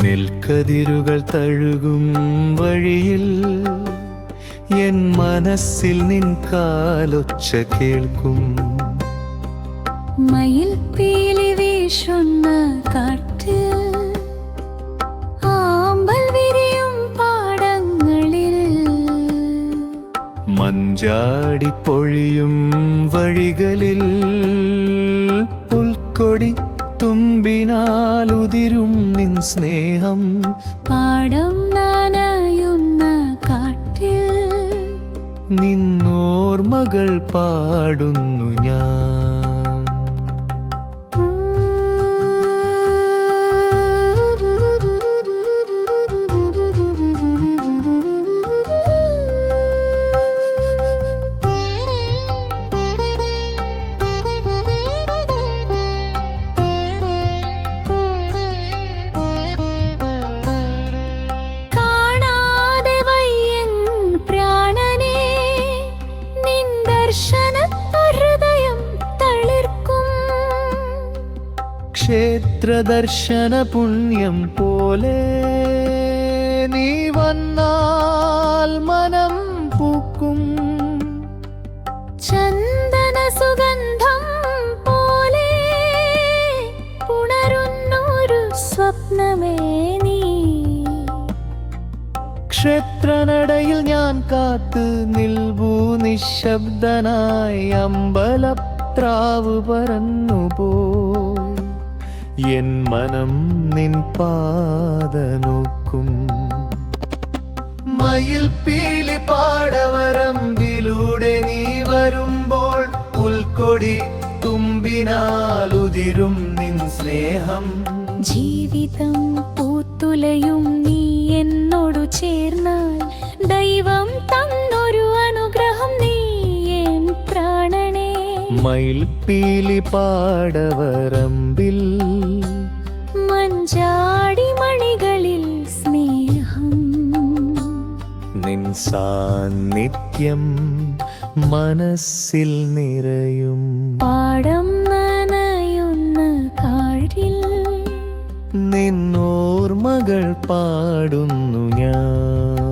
നെൽക്കതിരുകൾ തഴുകും വഴിയിൽ എൻ മനസ്സിൽ നിൻ കാലൊച്ച കേൾക്കും. മയിൽ പീലി വീശുന്ന കാറ്റിൽ ആമ്പൽ വിരിയും പാടങ്ങളിൽ മഞ്ചാടി പൊഴിയും വഴികളിൽ പുൽക്കൊടി തുമ്പിനാലുതിരും നിൻ സ്നേഹം. പാടം നനയുന്ന കാട്ടിൽ നിന്നോർമകൾ പാടുന്നു ഞാൻ. ക്ഷേത്രദർശന പുണ്യം പോലെ നീ വന്നാൽ മനം പൂക്കും. ചന്ദന സുഗന്ധം പോലെ ഉണരുന്നൊരു സ്വപ്നമേ നീ. ക്ഷേത്രനടയിൽ ഞാൻ കാത്ത് നിൽവൂ നിശബ്ദനായി. അമ്പലപ്രാവ് പറന്നുപോയി എൻ മനം നിൻ പാത നോക്കും. മയിൽ പീലി പാടവരമ്പിലൂടെ നീ വരുമ്പോൾ പുൽക്കൊടി തുമ്പിനാലുതിരും നിൻ സ്നേഹം. ജീവിതം പൂത്തുലയും നീ എന്നോടു ചേർന്നാൽ ദൈവം തന്നൊരു അനുഗ്രഹം നീ എൻ പ്രാണനേ. മയിൽ പീലി പാടവരമ്പിൽ മഞ്ചാടി മണികളിൽ സ്നേഹം. നിൻ സാന്നിധ്യം മനസ്സിൽ നിറയും. പാടം നനയുന്ന കാട്ടിൽ നിന്നോർമകൾ പാടുന്നു ഞാൻ.